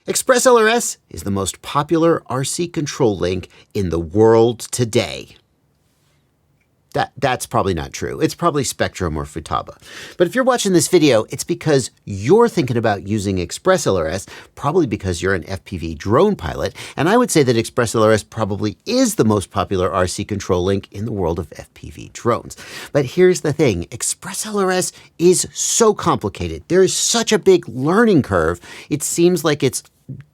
ExpressLRS is the most popular RC control link in the world today. That's probably not true. It's probably Spectrum or Futaba. But if you're watching this video, it's because you're thinking about using ExpressLRS, probably because you're an FPV drone pilot. And I would say that ExpressLRS probably is the most popular RC control link in the world of FPV drones. But here's the thing, ExpressLRS is so complicated. There is such a big learning curve. It seems like it's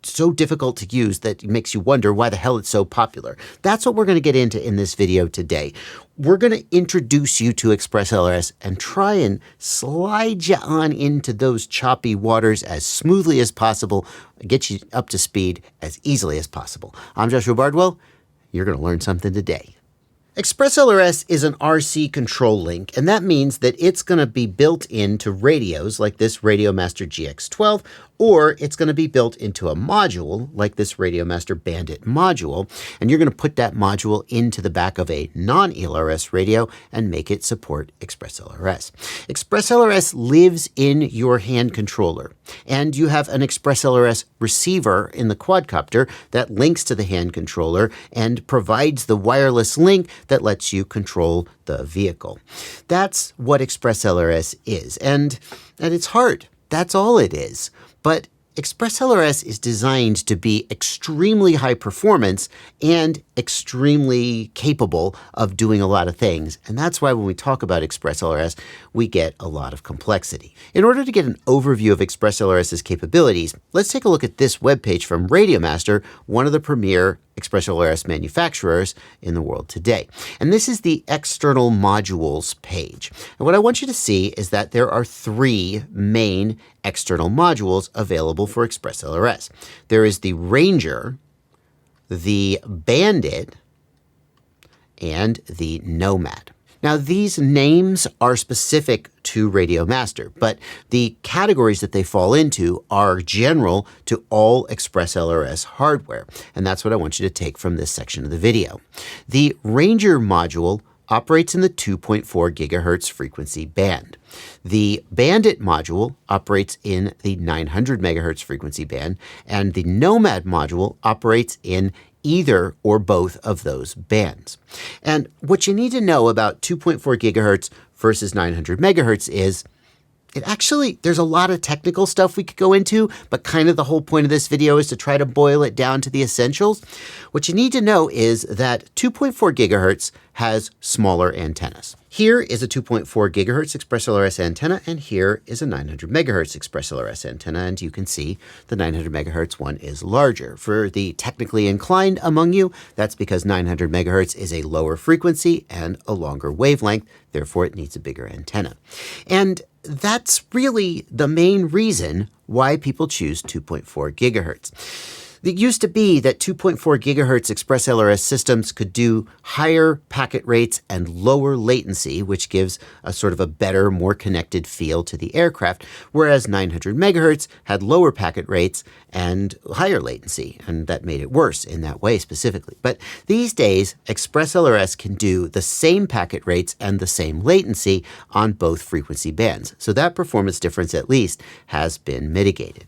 so difficult to use that it makes you wonder why the hell it's so popular. That's what we're going to get into in this video today. We're going to introduce you to ExpressLRS and try and slide you on into those choppy waters as smoothly as possible, get you up to speed as easily as possible. I'm Joshua Bardwell. You're going to learn something today. ExpressLRS is an RC control link, and that means that it's going to be built into radios like this Radiomaster GX12, or it's going to be built into a module like this Radiomaster Bandit module, and you're going to put that module into the back of a non-ELRS radio and make it support ExpressLRS. ExpressLRS lives in your hand controller, and you have an ExpressLRS receiver in the quadcopter that links to the hand controller and provides the wireless link that lets you control the vehicle. That's what ExpressLRS is, and at its heart, that's all it is. But ExpressLRS is designed to be extremely high performance and extremely capable of doing a lot of things. And that's why when we talk about ExpressLRS, we get a lot of complexity. In order to get an overview of ExpressLRS's capabilities, let's take a look at this webpage from Radiomaster, one of the premier ExpressLRS manufacturers in the world today. And this is the external modules page. And what I want you to see is that there are three main external modules available for ExpressLRS. There is the Ranger, the Bandit, and the Nomad. Now, these names are specific to Radiomaster, but the categories that they fall into are general to all ExpressLRS hardware, and that's what I want you to take from this section of the video. The Ranger module operates in the 2.4 GHz frequency band. The Bandit module operates in the 900 MHz frequency band, and the Nomad module operates in either or both of those bands. And what you need to know about 2.4 GHz versus 900 MHz is there's a lot of technical stuff we could go into, but kind of the whole point of this video is to try to boil it down to the essentials. What you need to know is that 2.4 GHz has smaller antennas. Here is a 2.4 GHz ExpressLRS antenna, and here is a 900 MHz ExpressLRS antenna, and you can see the 900 MHz one is larger. For the technically inclined among you, that's because 900 MHz is a lower frequency and a longer wavelength, therefore it needs a bigger antenna. And that's really the main reason why people choose 2.4 GHz. It used to be that 2.4 GHz ExpressLRS systems could do higher packet rates and lower latency, which gives a sort of a better, more connected feel to the aircraft, whereas 900 MHz had lower packet rates and higher latency, and that made it worse in that way specifically. But these days, ExpressLRS can do the same packet rates and the same latency on both frequency bands, so that performance difference at least has been mitigated.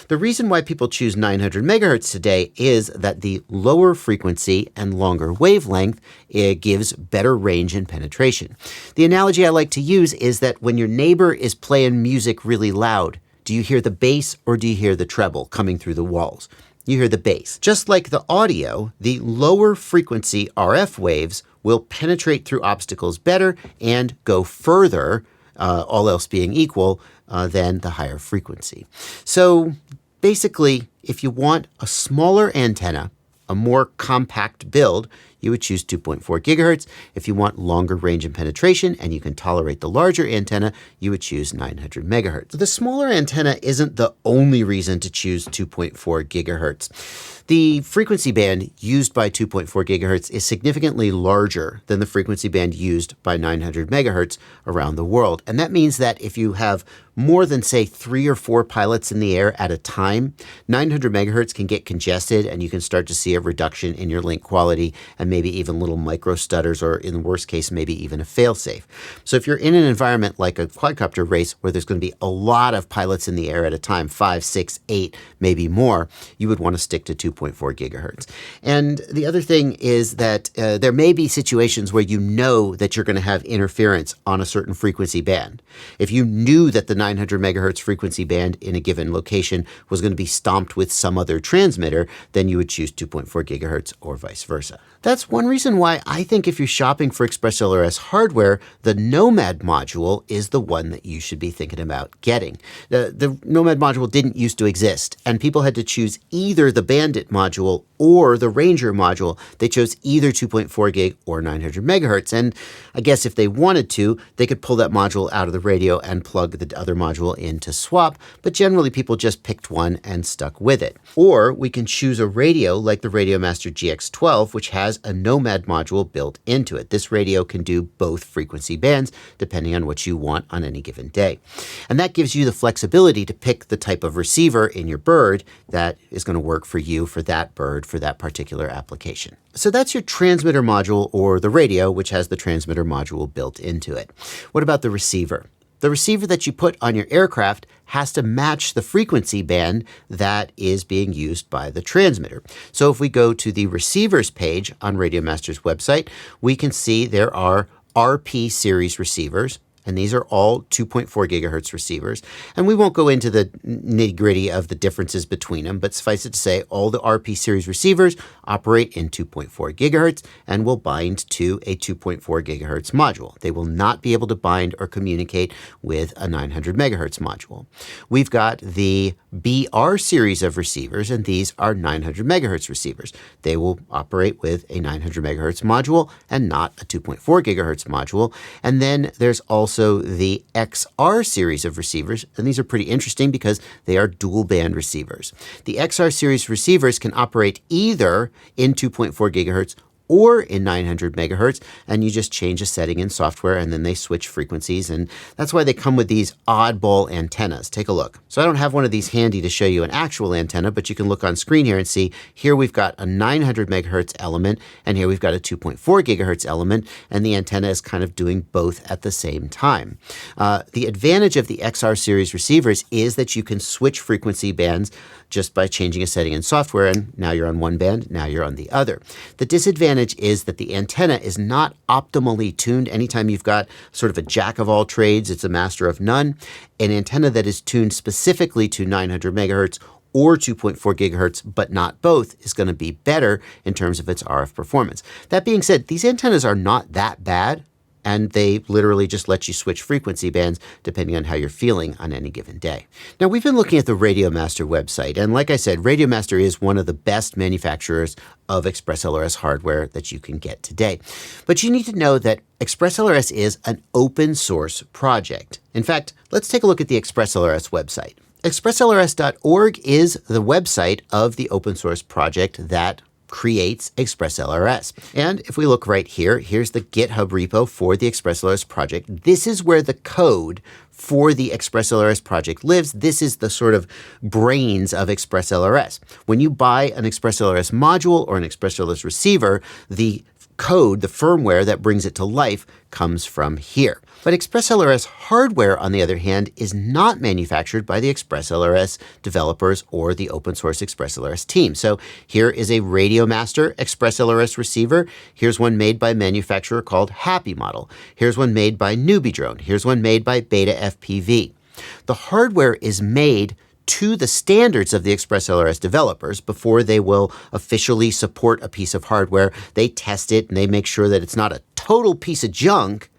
The reason why people choose 900 MHz today is that the lower frequency and longer wavelength gives better range and penetration. The analogy I like to use is that when your neighbor is playing music really loud, do you hear the bass or do you hear the treble coming through the walls? You hear the bass. Just like the audio, the lower frequency RF waves will penetrate through obstacles better and go further, all else being equal, than the higher frequency. So basically, if you want a smaller antenna, a more compact build, you would choose 2.4 GHz. If you want longer range and penetration and you can tolerate the larger antenna, you would choose 900 MHz. The smaller antenna isn't the only reason to choose 2.4 GHz. The frequency band used by 2.4 GHz is significantly larger than the frequency band used by 900 MHz around the world. And that means that if you have more than, say, 3 or 4 pilots in the air at a time, 900 MHz can get congested and you can start to see a reduction in your link quality and maybe even little micro stutters, or in the worst case, maybe even a failsafe. So if you're in an environment like a quadcopter race where there's going to be a lot of pilots in the air at a time, 5, 6, 8, maybe more, you would want to stick to 2.4 gigahertz. And the other thing is that there may be situations where you know that you're going to have interference on a certain frequency band. If you knew that the 900 megahertz frequency band in a given location was going to be stomped with some other transmitter, then you would choose 2.4 gigahertz or vice versa. That's one reason why I think if you're shopping for ExpressLRS hardware, the Nomad module is the one that you should be thinking about getting. The Nomad module didn't used to exist, and people had to choose either the Bandit module or the Ranger module. They chose either 2.4 gig or 900 megahertz, and I guess if they wanted to, they could pull that module out of the radio and plug the other module in to swap, but generally people just picked one and stuck with it. Or we can choose a radio like the Radiomaster GX12, which has a Nomad module built into it. This radio can do both frequency bands depending on what you want on any given day. And that gives you the flexibility to pick the type of receiver in your bird that is going to work for you, for that bird, for that particular application. So that's your transmitter module, or the radio, which has the transmitter module built into it. What about the receiver? The receiver that you put on your aircraft has to match the frequency band that is being used by the transmitter. So if we go to the receivers page on Radiomaster's website, we can see there are RP series receivers, and these are all 2.4 gigahertz receivers. And we won't go into the nitty-gritty of the differences between them, but suffice it to say, all the RP series receivers operate in 2.4 gigahertz and will bind to a 2.4 gigahertz module. They will not be able to bind or communicate with a 900 megahertz module. We've got the BR series of receivers, and these are 900 megahertz receivers. They will operate with a 900 megahertz module and not a 2.4 gigahertz module. And then there's also the XR series of receivers, and these are pretty interesting because they are dual band receivers. The XR series receivers can operate either in 2.4 gigahertz or in 900 megahertz, and you just change a setting in software and then they switch frequencies, and that's why they come with these oddball antennas. Take a look. So I don't have one of these handy to show you an actual antenna, but you can look on screen here and see here we've got a 900 megahertz element, and here we've got a 2.4 gigahertz element, and the antenna is kind of doing both at the same time. The advantage of the XR series receivers is that you can switch frequency bands just by changing a setting in software, and now you're on one band, now you're on the other. The disadvantage is that the antenna is not optimally tuned. Anytime you've got sort of a jack of all trades, it's a master of none. An antenna that is tuned specifically to 900 megahertz or 2.4 gigahertz, but not both, is going to be better in terms of its RF performance. That being said, these antennas are not that bad, and they literally just let you switch frequency bands depending on how you're feeling on any given day. Now, we've been looking at the Radiomaster website, and like I said, Radiomaster is one of the best manufacturers of ExpressLRS hardware that you can get today. But you need to know that ExpressLRS is an open source project. In fact, let's take a look at the ExpressLRS website. ExpressLRS.org is the website of the open source project that creates ExpressLRS. And if we look right here, here's the GitHub repo for the ExpressLRS project. This is where the code for the ExpressLRS project lives. This is the sort of brains of ExpressLRS. When you buy an ExpressLRS module or an ExpressLRS receiver, the code, the firmware that brings it to life, comes from here. But ExpressLRS hardware, on the other hand, is not manufactured by the ExpressLRS developers or the open source ExpressLRS team. So here is a Radiomaster ExpressLRS receiver. Here's one made by a manufacturer called Happy Model. Here's one made by Newbie Drone. Here's one made by Beta FPV. The hardware is made to the standards of the ExpressLRS developers before they will officially support a piece of hardware. They test it and they make sure that it's not a total piece of junk,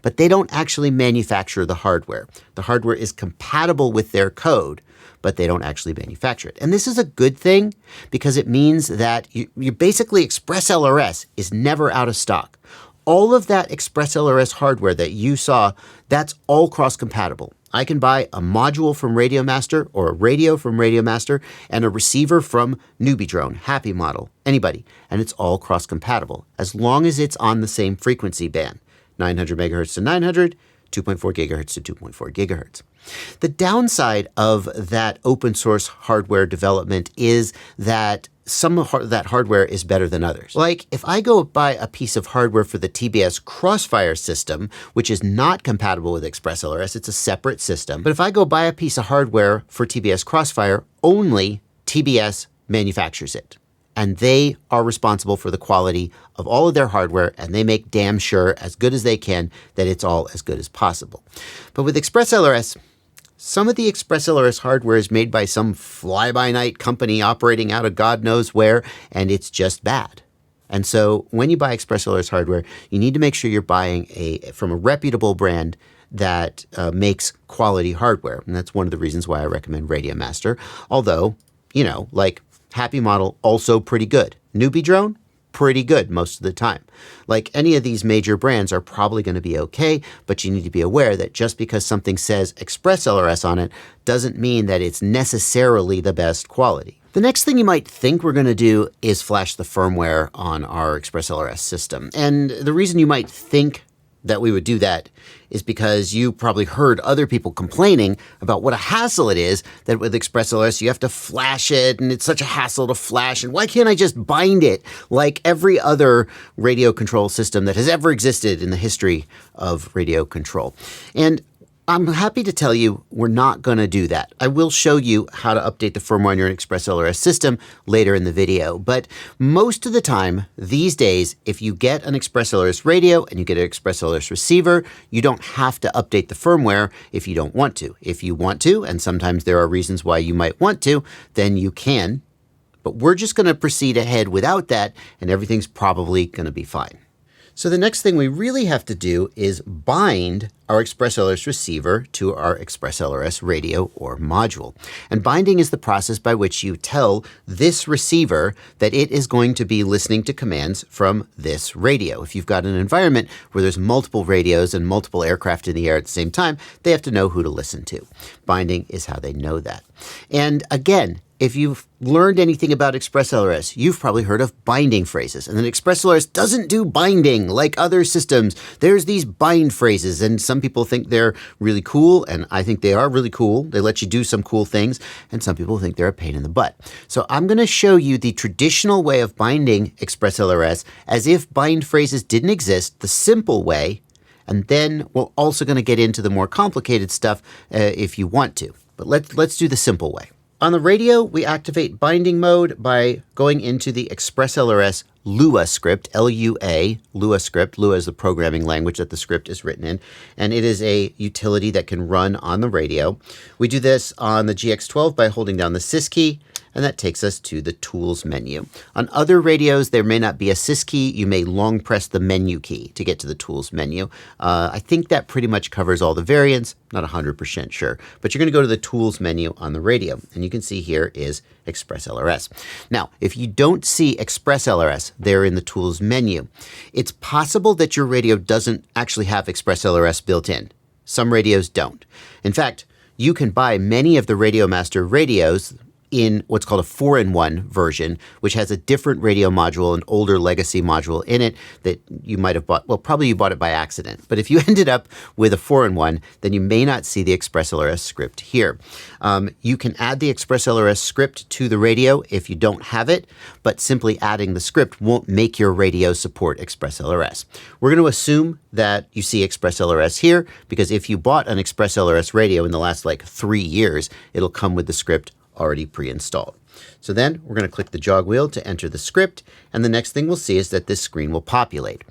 but they don't actually manufacture the hardware. The hardware is compatible with their code, but they don't actually manufacture it. And this is a good thing because it means that you basically ExpressLRS is never out of stock. All of that ExpressLRS hardware that you saw, that's all cross-compatible. I can buy a module from Radiomaster or a radio from Radiomaster and a receiver from Newbie Drone, Happy Model, anybody, and it's all cross-compatible as long as it's on the same frequency band, 900 megahertz to 900, 2.4 gigahertz to 2.4 gigahertz. The downside of that open source hardware development is that some of that hardware is better than others. Like if I go buy a piece of hardware for the TBS Crossfire system, which is not compatible with ExpressLRS, it's a separate system. But if I go buy a piece of hardware for TBS Crossfire, only TBS manufactures it. And they are responsible for the quality of all of their hardware, and they make damn sure, as good as they can, that it's all as good as possible. But with ExpressLRS, some of the ExpressLRS hardware is made by some fly-by-night company operating out of God knows where, and it's just bad. And so when you buy ExpressLRS hardware, you need to make sure you're buying from a reputable brand that makes quality hardware. And that's one of the reasons why I recommend Radiomaster. Although, like Happy Model, also pretty good. Newbie Drone, pretty good most of the time. Like any of these major brands are probably going to be okay, but you need to be aware that just because something says ExpressLRS on it doesn't mean that it's necessarily the best quality. The next thing you might think we're going to do is flash the firmware on our ExpressLRS system. And the reason you might think that we would do that is because you probably heard other people complaining about what a hassle it is that with ExpressLRS you have to flash it and it's such a hassle to flash, and why can't I just bind it like every other radio control system that has ever existed in the history of radio control? And I'm happy to tell you we're not going to do that. I will show you how to update the firmware on your ExpressLRS system later in the video. But most of the time these days, if you get an ExpressLRS radio and you get an ExpressLRS receiver, you don't have to update the firmware if you don't want to. If you want to, and sometimes there are reasons why you might want to, then you can. But we're just going to proceed ahead without that, and everything's probably going to be fine. So the next thing we really have to do is bind our ExpressLRS receiver to our ExpressLRS radio or module. And binding is the process by which you tell this receiver that it is going to be listening to commands from this radio. If you've got an environment where there's multiple radios and multiple aircraft in the air at the same time, they have to know who to listen to. Binding is how they know that. And again, if you've learned anything about ExpressLRS, you've probably heard of binding phrases. And then ExpressLRS doesn't do binding like other systems. There's these bind phrases, and some people think they're really cool, and I think they are really cool. They let you do some cool things, and some people think they're a pain in the butt. So I'm going to show you the traditional way of binding ExpressLRS as if bind phrases didn't exist, the simple way, and then we're also going to get into the more complicated stuff if you want to. But let's do the simple way. On the radio, we activate binding mode by going into the ExpressLRS Lua script, L-U-A, Lua script. Lua is the programming language that the script is written in, and it is a utility that can run on the radio. We do this on the GX12 by holding down the sys key, and that takes us to the Tools menu. On other radios, there may not be a sys key. You may long press the menu key to get to the Tools menu. I think that pretty much covers all the variants. Not 100% sure, but you're going to go to the Tools menu on the radio, and you can see here is ExpressLRS. Now, if you don't see ExpressLRS there in the Tools menu, it's possible that your radio doesn't actually have ExpressLRS built in. Some radios don't. In fact, you can buy many of the Radiomaster radios in what's called a 4-in-1 version, which has a different radio module, an older legacy module in it that you might have bought. Well, probably you bought it by accident. But if you ended up with a 4-in-1, then you may not see the ExpressLRS script here. You can add the ExpressLRS script to the radio if you don't have it, but simply adding the script won't make your radio support ExpressLRS. We're going to assume that you see ExpressLRS here, because if you bought an ExpressLRS radio in the last 3 years, it'll come with the script already pre-installed. So then we're going to click the jog wheel to enter the script, and the next thing we'll see is that this screen will populate.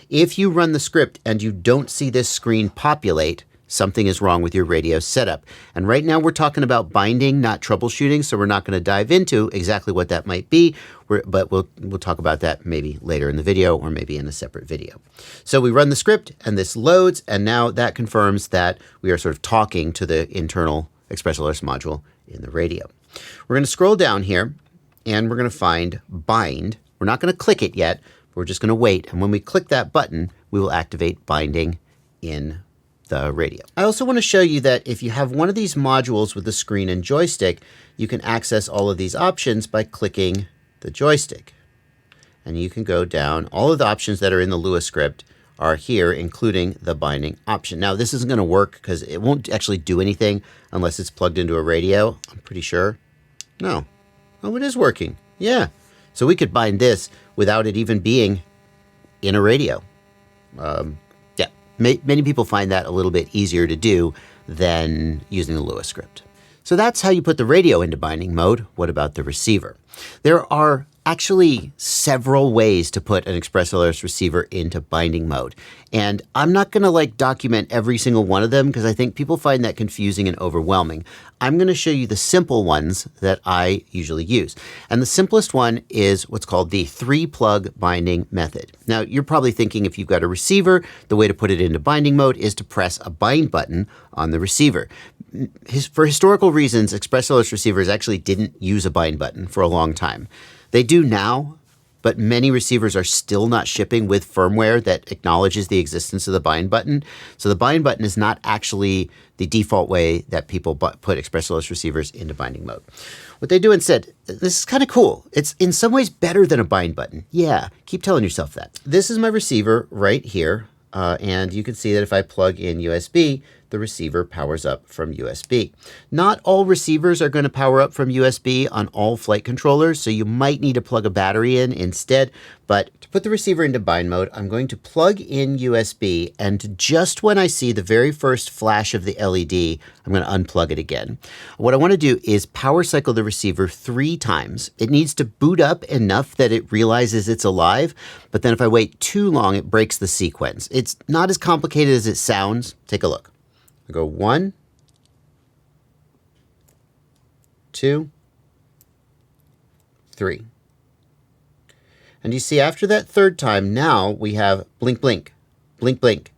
If you run the script and you don't see this screen populate, something is wrong with your radio setup. And right now we're talking about binding, not troubleshooting, so we're not going to dive into exactly what that might be, but we'll talk about that maybe later in the video or maybe in a separate video. So we run the script and this loads, and now that confirms that we are sort of talking to the internal ExpressLRS module in the radio. We're going to scroll down here and we're going to find bind. We're not going to click it yet, but we're just going to wait. And when we click that button, we will activate binding in the radio. I also want to show you that if you have one of these modules with the screen and joystick, you can access all of these options by clicking the joystick. And you can go down. All of the options that are in the Lua script are here, including the binding option. Now, this isn't going to work because it won't actually do anything unless it's plugged into a radio, I'm pretty sure. No. Oh, it is working. Yeah. So we could bind this without it even being in a radio. Many people find that a little bit easier to do than using the Lewis script. So that's how you put the radio into binding mode. What about the receiver? There are actually several ways to put an ExpressLRS receiver into binding mode. And I'm not going to document every single one of them because I think people find that confusing and overwhelming. I'm going to show you the simple ones that I usually use. And the simplest one is what's called the 3-plug binding method. Now, you're probably thinking if you've got a receiver, the way to put it into binding mode is to press a bind button on the receiver. For historical reasons, ExpressLRS receivers actually didn't use a bind button for a long time. They do now, but many receivers are still not shipping with firmware that acknowledges the existence of the bind button. So the bind button is not actually the default way that people put ExpressLRS receivers into binding mode. What they do instead, this is kind of cool. It's in some ways better than a bind button. Yeah, keep telling yourself that. This is my receiver right here. And you can see that if I plug in USB, the receiver powers up from USB. Not all receivers are going to power up from USB on all flight controllers, so you might need to plug a battery in instead. But to put the receiver into bind mode, I'm going to plug in USB, and just when I see the very first flash of the LED, I'm going to unplug it again. What I want to do is power cycle the receiver 3 times. It needs to boot up enough that it realizes it's alive, but then if I wait too long, it breaks the sequence. It's not as complicated as it sounds. Take a look. I go 1, 2, 3. And you see after that third time, now we have blink, blink, blink, blink,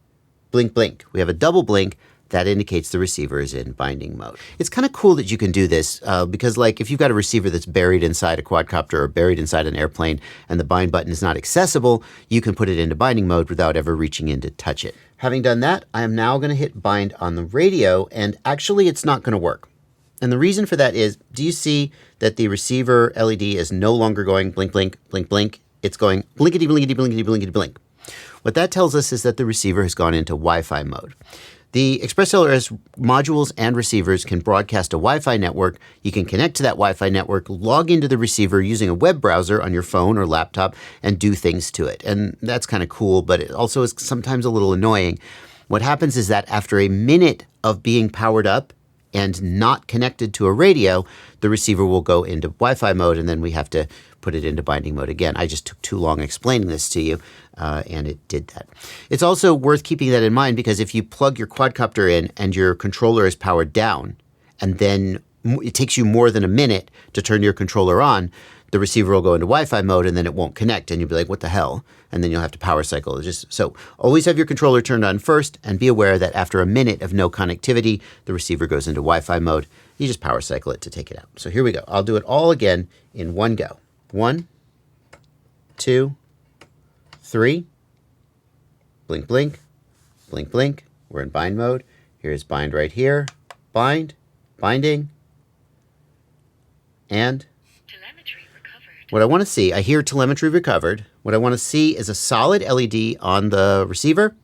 blink, blink. We have a double blink. That indicates the receiver is in binding mode. It's kind of cool that you can do this because if you've got a receiver that's buried inside a quadcopter or buried inside an airplane and the bind button is not accessible, you can put it into binding mode without ever reaching in to touch it. Having done that, I am now going to hit bind on the radio, and actually it's not going to work. And the reason for that is, do you see that the receiver LED is no longer going blink, blink, blink, blink? It's going blinkety, blinkety, blinkety, blinkety, blink. What that tells us is that the receiver has gone into Wi-Fi mode. The ExpressLRS modules and receivers can broadcast a Wi-Fi network. You can connect to that Wi-Fi network, log into the receiver using a web browser on your phone or laptop, and do things to it. And that's kind of cool, but it also is sometimes a little annoying. What happens is that after a minute of being powered up and not connected to a radio, the receiver will go into Wi-Fi mode, and then we have to put it into binding mode again. I just took too long explaining this to you, and it did that. It's also worth keeping that in mind because if you plug your quadcopter in and your controller is powered down, and then it takes you more than a minute to turn your controller on, the receiver will go into Wi-Fi mode and then it won't connect, and you'll be like, what the hell? And then you'll have to power cycle. So always have your controller turned on first, and be aware that after a minute of no connectivity, the receiver goes into Wi-Fi mode. You just power cycle it to take it out. So here we go. I'll do it all again in one go. 1, 2, 3. Blink, blink, blink, blink. We're in bind mode. Here's bind right here. Bind, binding, and telemetry recovered. What I want to see, I hear telemetry recovered. What I want to see is a solid LED on the receiver,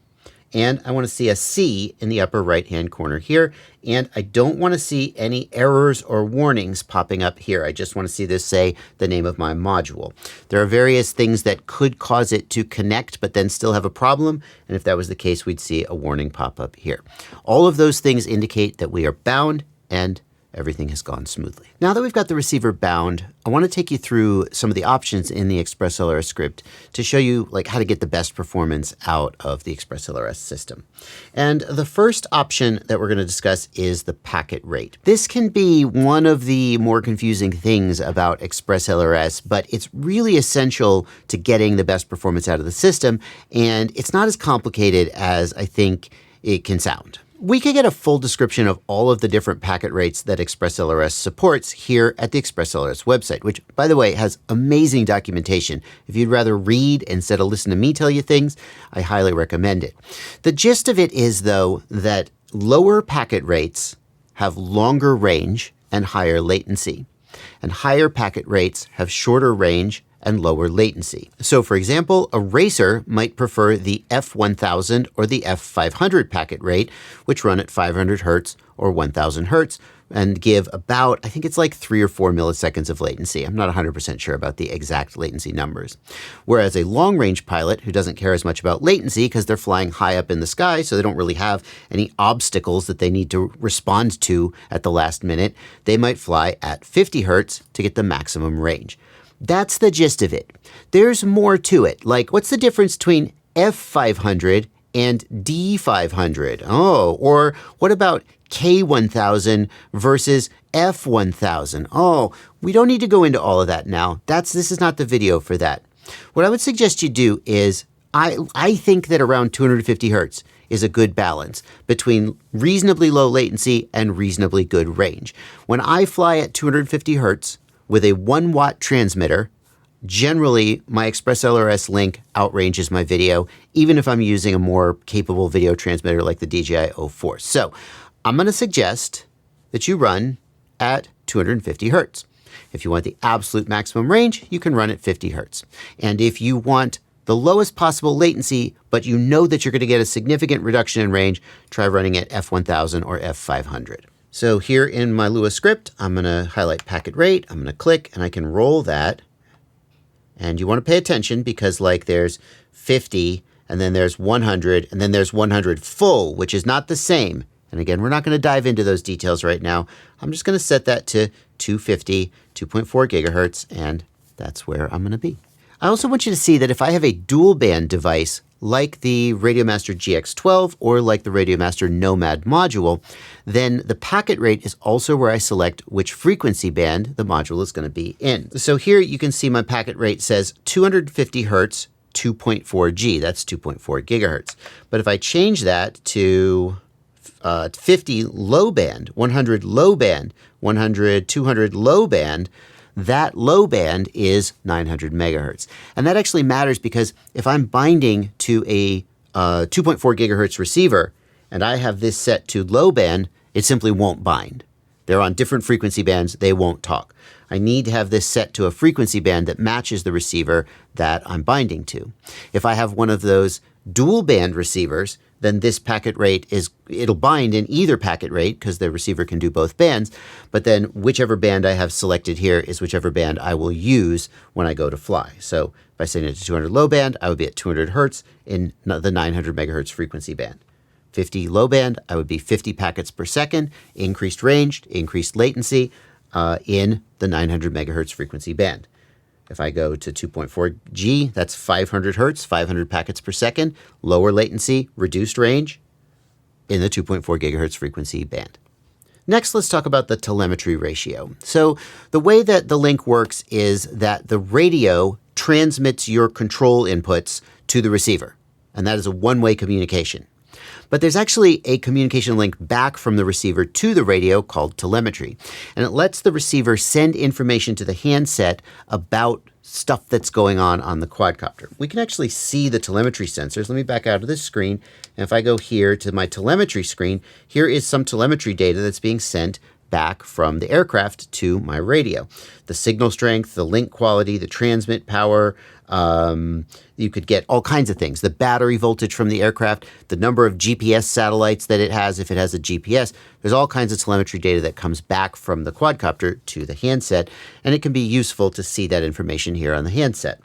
and I want to see a C in the upper right-hand corner here, and I don't want to see any errors or warnings popping up here. I just want to see this say the name of my module. There are various things that could cause it to connect but then still have a problem, and if that was the case, we'd see a warning pop up here. All of those things indicate that we are bound and everything has gone smoothly. Now that we've got the receiver bound, I want to take you through some of the options in the ExpressLRS script to show you how to get the best performance out of the ExpressLRS system. And the first option that we're going to discuss is the packet rate. This can be one of the more confusing things about ExpressLRS, but it's really essential to getting the best performance out of the system, and it's not as complicated as I think it can sound. We can get a full description of all of the different packet rates that ExpressLRS supports here at the ExpressLRS website, which, by the way, has amazing documentation. If you'd rather read instead of listen to me tell you things, I highly recommend it. The gist of it is, though, that lower packet rates have longer range and higher latency, and higher packet rates have shorter range and lower latency. So for example, a racer might prefer the F1000 or the F500 packet rate, which run at 500 Hertz or 1000 Hertz and give about, I think it's like 3 or 4 milliseconds of latency. I'm not 100% sure about the exact latency numbers. Whereas a long-range pilot who doesn't care as much about latency because they're flying high up in the sky, so they don't really have any obstacles that they need to respond to at the last minute, they might fly at 50 hertz to get the maximum range. That's the gist of it. There's more to it. Like, what's the difference between F500 and D500? Oh, or what about K1000 versus F1000? Oh, we don't need to go into all of that now. This is not the video for that. What I would suggest you do is, I think that around 250 hertz is a good balance between reasonably low latency and reasonably good range. When I fly at 250 hertz with a 1 watt transmitter, generally my ExpressLRS link outranges my video, even if I'm using a more capable video transmitter like the DJI O4. So I'm going to suggest that you run at 250 hertz. If you want the absolute maximum range, you can run at 50 hertz. And if you want the lowest possible latency, but you know that you're going to get a significant reduction in range, try running at F1000 or F500. So here in my Lua script, I'm going to highlight packet rate. I'm going to click and I can roll that. And you want to pay attention because like there's 50 and then there's 100 and then there's 100 full, which is not the same. And again, we're not going to dive into those details right now. I'm just going to set that to 250, 2.4 gigahertz, and that's where I'm going to be. I also want you to see that if I have a dual band device like the Radiomaster GX12 or like the Radiomaster Nomad module, then the packet rate is also where I select which frequency band the module is going to be in. So here you can see my packet rate says 250 hertz, 2.4 G. That's 2.4 gigahertz. But if I change that to 50 low band, 100 low band, 100, 200 low band, that low band is 900 megahertz. And that actually matters because if I'm binding to a 2.4 gigahertz receiver and I have this set to low band, it simply won't bind. They're on different frequency bands, they won't talk. I need to have this set to a frequency band that matches the receiver that I'm binding to. If I have one of those dual band receivers, then this packet rate it'll bind in either packet rate because the receiver can do both bands, but then whichever band I have selected here is whichever band I will use when I go to fly. So if I set it to 200 low band, I would be at 200 hertz in the 900 megahertz frequency band. 50 low band, I would be 50 packets per second, increased range, increased latency in the 900 megahertz frequency band. If I go to 2.4 G, that's 500 hertz, 500 packets per second, lower latency, reduced range in the 2.4 gigahertz frequency band. Next, let's talk about the telemetry ratio. So the way that the link works is that the radio transmits your control inputs to the receiver, and that is a one-way communication. But there's actually a communication link back from the receiver to the radio called telemetry. And it lets the receiver send information to the handset about stuff that's going on the quadcopter. We can actually see the telemetry sensors. Let me back out of this screen. And if I go here to my telemetry screen, here is some telemetry data that's being sent back from the aircraft to my radio. The signal strength, the link quality, the transmit power, you could get all kinds of things. The battery voltage from the aircraft, the number of GPS satellites that it has, if it has a GPS. There's all kinds of telemetry data that comes back from the quadcopter to the handset, and it can be useful to see that information here on the handset.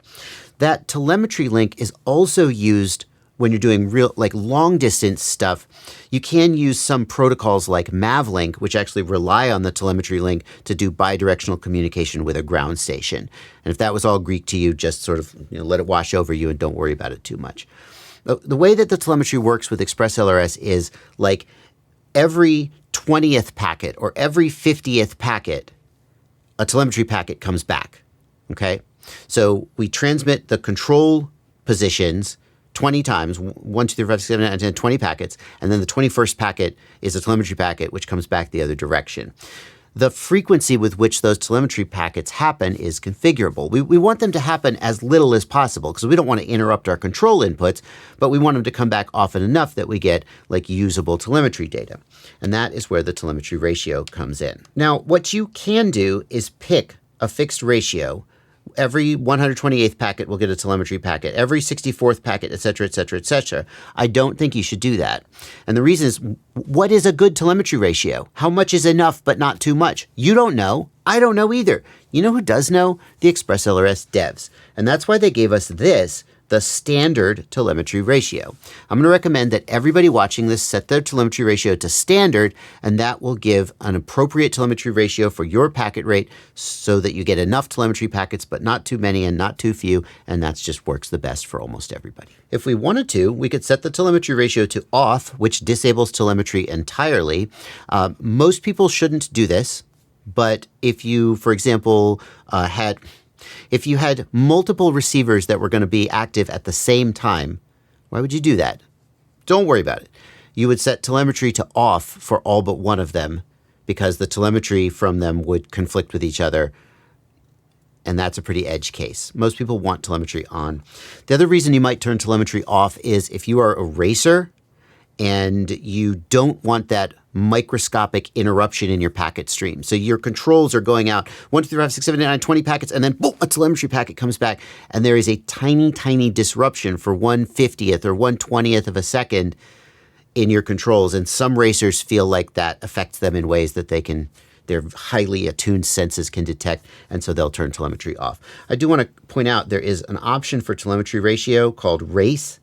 That telemetry link is also used when you're doing long distance stuff. You can use some protocols like Mavlink, which actually rely on the telemetry link to do bidirectional communication with a ground station. And if that was all Greek to you, just sort of let it wash over you and don't worry about it too much. The way that the telemetry works with ExpressLRS is like every 20th packet or every 50th packet, a telemetry packet comes back. Okay? So we transmit the control positions 20 times, 1, 2, 3, 4, 5, 6, 7, 8, 9, 10, 20 packets, and then the 21st packet is a telemetry packet which comes back the other direction. The frequency with which those telemetry packets happen is configurable. We want them to happen as little as possible because we don't want to interrupt our control inputs, but we want them to come back often enough that we get like usable telemetry data. And that is where the telemetry ratio comes in. Now, what you can do is pick a fixed ratio every 128th packet will get a telemetry packet, every 64th packet, et cetera, et cetera, et cetera. I don't think you should do that. And the reason is, what is a good telemetry ratio? How much is enough but not too much? You don't know. I don't know either. You know who does know? The ExpressLRS devs. And that's why they gave us this, the standard telemetry ratio. I'm going to recommend that everybody watching this set their telemetry ratio to standard, and that will give an appropriate telemetry ratio for your packet rate so that you get enough telemetry packets, but not too many and not too few, and that just works the best for almost everybody. If we wanted to, we could set the telemetry ratio to off, which disables telemetry entirely. Most people shouldn't do this, but if you, for example, if you had multiple receivers that were going to be active at the same time, why would you do that? Don't worry about it. You would set telemetry to off for all but one of them because the telemetry from them would conflict with each other. And that's a pretty edge case. Most people want telemetry on. The other reason you might turn telemetry off is if you are a racer and you don't want that microscopic interruption in your packet stream. So your controls are going out 1, 2, 3, 4, 5, 6, 7, 8, 9, 20 packets, and then boom, a telemetry packet comes back, and there is a tiny, tiny disruption for 1/50th or 1/20th of a second in your controls. And some racers feel like that affects them in ways that their highly attuned senses can detect, and so they'll turn telemetry off. I do want to point out there is an option for telemetry ratio called race.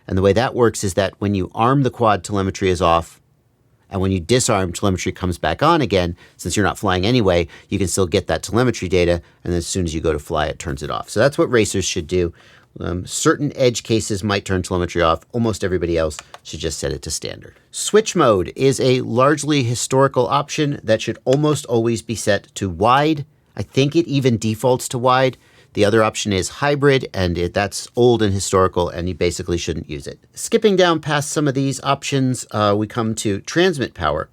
And the way that works is that when you arm the quad, telemetry is off. And when you disarm, telemetry comes back on again. Since you're not flying anyway, you can still get that telemetry data. And then as soon as you go to fly, it turns it off. So that's what racers should do. Certain edge cases might turn telemetry off. Almost everybody else should just set it to standard. Switch mode is a largely historical option that should almost always be set to wide. I think it even defaults to wide. The other option is hybrid, and that's old and historical, and you basically shouldn't use it. Skipping down past some of these options, we come to transmit power.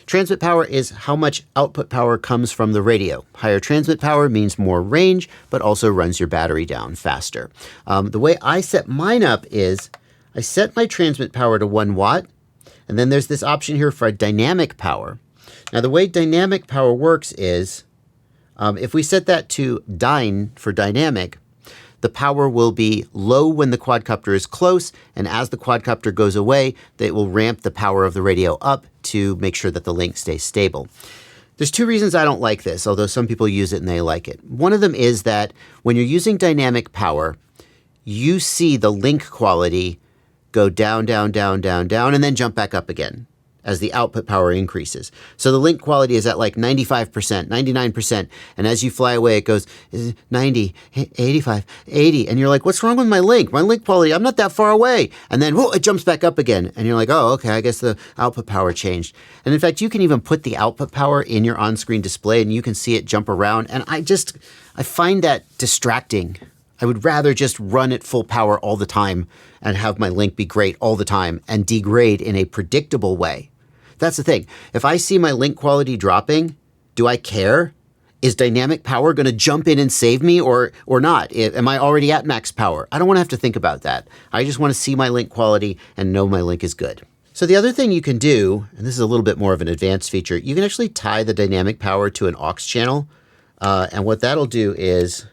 Transmit power is how much output power comes from the radio. Higher transmit power means more range, but also runs your battery down faster. The way I set mine up is I set my transmit power to 1 watt, and then there's this option here for a dynamic power. Now, the way dynamic power works is if we set that to dyne for dynamic, the power will be low when the quadcopter is close, and as the quadcopter goes away, it will ramp the power of the radio up to make sure that the link stays stable. There's 2 reasons I don't like this, although some people use it and they like it. One of them is that when you're using dynamic power, you see the link quality go down, down, down, down, down, and then jump back up again as the output power increases. So the link quality is at like 95%, 99%. And as you fly away, it goes 90, 85, 80. And you're like, what's wrong with my link? My link quality, I'm not that far away. And then whoa, it jumps back up again. And you're like, oh, okay, I guess the output power changed. And in fact, you can even put the output power in your on-screen display and you can see it jump around. And I find that distracting. I would rather just run at full power all the time and have my link be great all the time and degrade in a predictable way. That's the thing. If I see my link quality dropping, do I care? Is dynamic power going to jump in and save me or not? Am I already at max power? I don't want to have to think about that. I just want to see my link quality and know my link is good. So the other thing you can do, and this is a little bit more of an advanced feature, you can actually tie the dynamic power to an aux channel. And what that'll do is,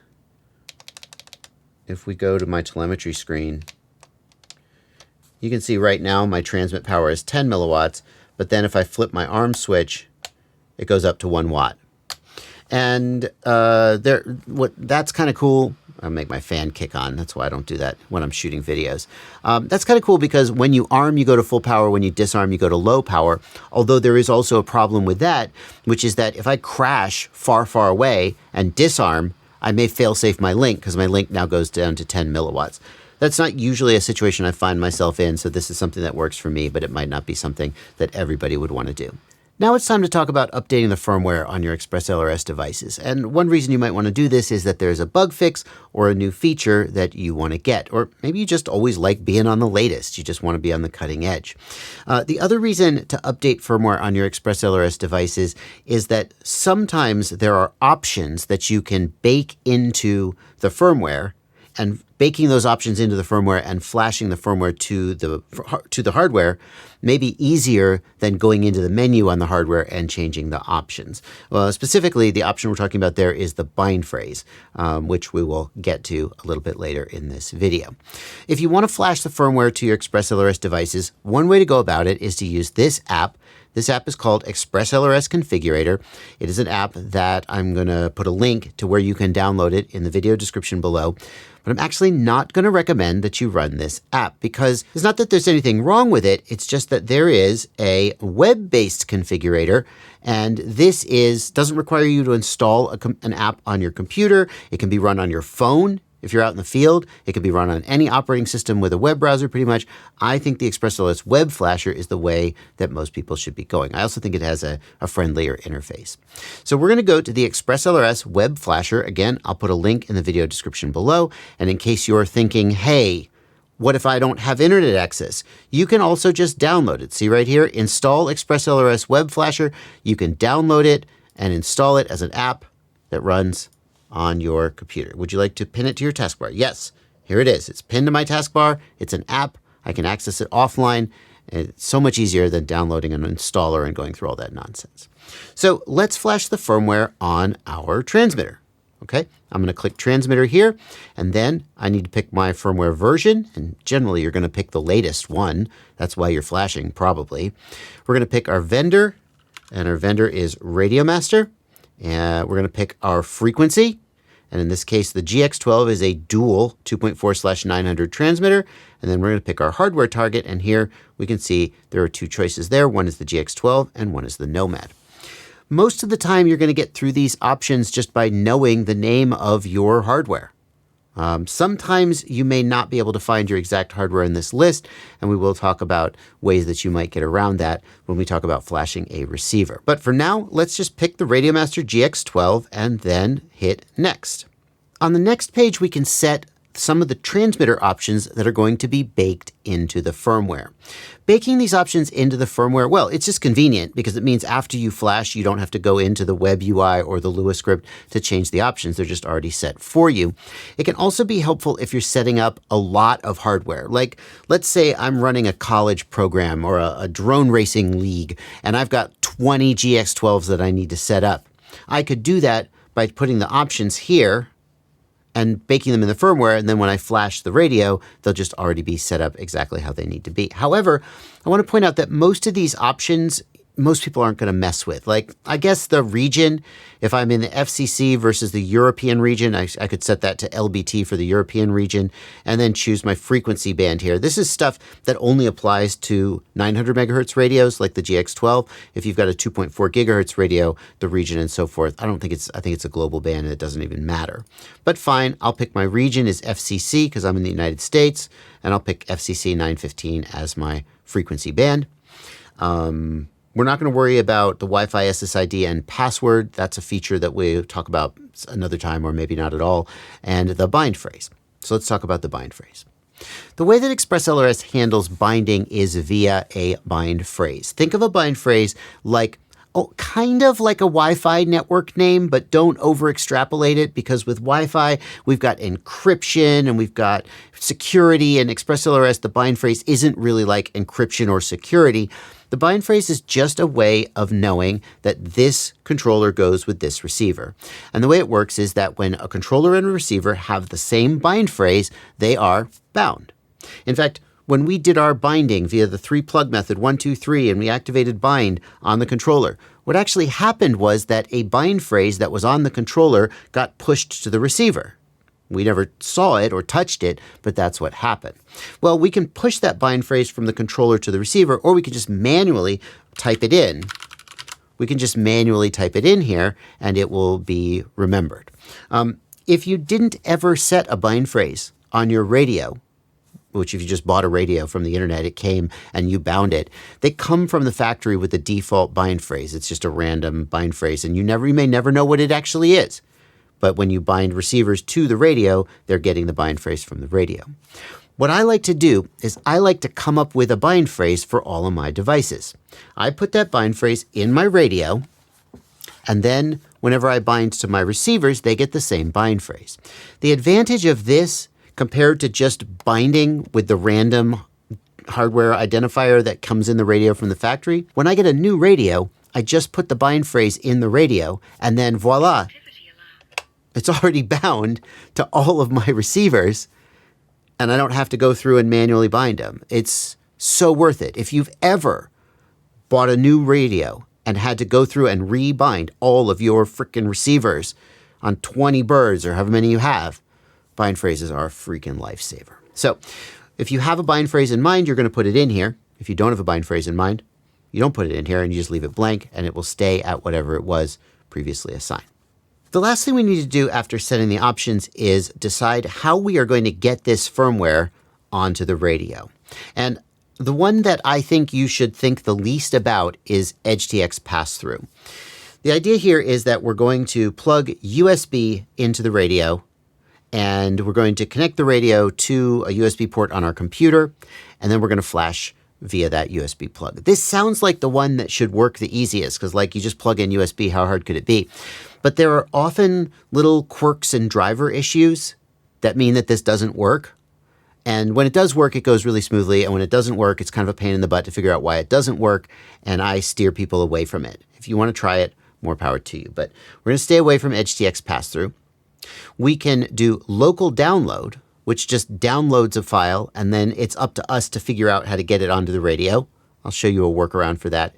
if we go to my telemetry screen, you can see right now my transmit power is 10 milliwatts. But then if I flip my arm switch, it goes up to 1 watt. And that's kind of cool. I'll make my fan kick on. That's why I don't do that when I'm shooting videos. That's kind of cool because when you arm, you go to full power. When you disarm, you go to low power. Although there is also a problem with that, which is that if I crash far, far away and disarm, I may fail-safe my link because my link now goes down to 10 milliwatts. That's not usually a situation I find myself in, so this is something that works for me, but it might not be something that everybody would want to do. Now it's time to talk about updating the firmware on your ExpressLRS devices. And one reason you might want to do this is that there's a bug fix or a new feature that you want to get. Or maybe you just always like being on the latest. You just want to be on the cutting edge. The other reason to update firmware on your ExpressLRS devices is that sometimes there are options that you can bake into the firmware and baking those options into the firmware and flashing the firmware to the hardware may be easier than going into the menu on the hardware and changing the options. Well, specifically, the option we're talking about there is the bind phrase, which we will get to a little bit later in this video. If you want to flash the firmware to your ExpressLRS devices, one way to go about it is to use this app. This app is called ExpressLRS Configurator. It is an app that I'm going to put a link to where you can download it in the video description below. But I'm actually not going to recommend that you run this app because it's not that there's anything wrong with it. It's just that there is a web-based configurator, and this doesn't require you to install an app on your computer. It can be run on your phone. If you're out in the field, it can be run on any operating system with a web browser pretty much. I think the ExpressLRS web flasher is the way that most people should be going. I also think it has a friendlier interface. So we're going to go to the ExpressLRS web flasher. Again, I'll put a link in the video description below. And in case you're thinking, hey, what if I don't have internet access? You can also just download it. See right here, install ExpressLRS web flasher. You can download it and install it as an app that runs on your computer. Would you like to pin it to your taskbar? Yes, here it is. It's pinned to my taskbar. It's an app. I can access it offline. And it's so much easier than downloading an installer and going through all that nonsense. So let's flash the firmware on our transmitter. Okay, I'm going to click transmitter here, and then I need to pick my firmware version, and generally you're going to pick the latest one. That's why you're flashing, probably. We're going to pick our vendor, and our vendor is Radiomaster. And we're going to pick our frequency. And in this case, the GX12 is a dual 2.4/900 transmitter. And then we're going to pick our hardware target. And here we can see there are two choices there. One is the GX12 and one is the Nomad. Most of the time, you're going to get through these options just by knowing the name of your hardware. Sometimes you may not be able to find your exact hardware in this list, and we will talk about ways that you might get around that when we talk about flashing a receiver. But for now, let's just pick the Radiomaster GX12 and then hit Next. On the next page, we can set some of the transmitter options that are going to be baked into the firmware. Baking these options into the firmware, well, it's just convenient because it means after you flash, you don't have to go into the webui or the Lua script to change the options. They're just already set for you. It can also be helpful if you're setting up a lot of hardware. Like, let's say I'm running a college program or a drone racing league, and I've got 20 GX12s that I need to set up. I could do that by putting the options here and baking them in the firmware, and then when I flash the radio, they'll just already be set up exactly how they need to be. However, I want to point out that most of these options, most people aren't going to mess with. Like, I guess the region, if I'm in the FCC versus the European region, I could set that to LBT for the European region, and then choose my frequency band here. This is stuff that only applies to 900 megahertz radios like the GX12. If you've got a 2.4 gigahertz radio, the region and so forth, I think it's a global band and it doesn't even matter. But fine, I'll pick my region as FCC because I'm in the United States, and I'll pick FCC 915 as my frequency band. We're not going to worry about the Wi-Fi SSID and password. That's a feature that we'll talk about another time or maybe not at all. And the bind phrase. So let's talk about the bind phrase. The way that ExpressLRS handles binding is via a bind phrase. Think of a bind phrase like, kind of like a Wi-Fi network name, but don't over-extrapolate it because with Wi-Fi, we've got encryption and we've got security, and ExpressLRS, the bind phrase isn't really like encryption or security. The bind phrase is just a way of knowing that this controller goes with this receiver. And the way it works is that when a controller and a receiver have the same bind phrase, they are bound. In fact, when we did our binding via the 3-plug method, 1, 2, 3, and we activated bind on the controller, what actually happened was that a bind phrase that was on the controller got pushed to the receiver. We never saw it or touched it, but that's what happened. Well, we can push that bind phrase from the controller to the receiver, or we can just manually type it in. We can just manually type it in here, and it will be remembered. If you didn't ever set a bind phrase on your radio, which if you just bought a radio from the internet, it came and you bound it, they come from the factory with the default bind phrase. It's just a random bind phrase, and you may never know what it actually is. But when you bind receivers to the radio, they're getting the bind phrase from the radio. What I like to do is I like to come up with a bind phrase for all of my devices. I put that bind phrase in my radio, and then whenever I bind to my receivers, they get the same bind phrase. The advantage of this compared to just binding with the random hardware identifier that comes in the radio from the factory. When I get a new radio, I just put the bind phrase in the radio, and then voila, Activity alarm. it's already bound to all of my receivers, and I don't have to go through and manually bind them. It's so worth it. If you've ever bought a new radio and had to go through and rebind all of your freaking receivers on 20 birds or however many you have, bind phrases are a freaking lifesaver. So if you have a bind phrase in mind, you're going to put it in here. If you don't have a bind phrase in mind, you don't put it in here and you just leave it blank, and it will stay at whatever it was previously assigned. The last thing we need to do after setting the options is decide how we are going to get this firmware onto the radio. And the one that I think you should think the least about is EdgeTX pass-through. The idea here is that we're going to plug USB into the radio, and we're going to connect the radio to a USB port on our computer, and then we're going to flash via that USB plug. This sounds like the one that should work the easiest, because like you just plug in USB, how hard could it be? But there are often little quirks and driver issues that mean that this doesn't work. And when it does work, it goes really smoothly. And when it doesn't work, it's kind of a pain in the butt to figure out why it doesn't work. And I steer people away from it. If you want to try it, more power to you. But we're going to stay away from EdgeTX pass-through. We can do local download, which just downloads a file, and then it's up to us to figure out how to get it onto the radio. I'll show you a workaround for that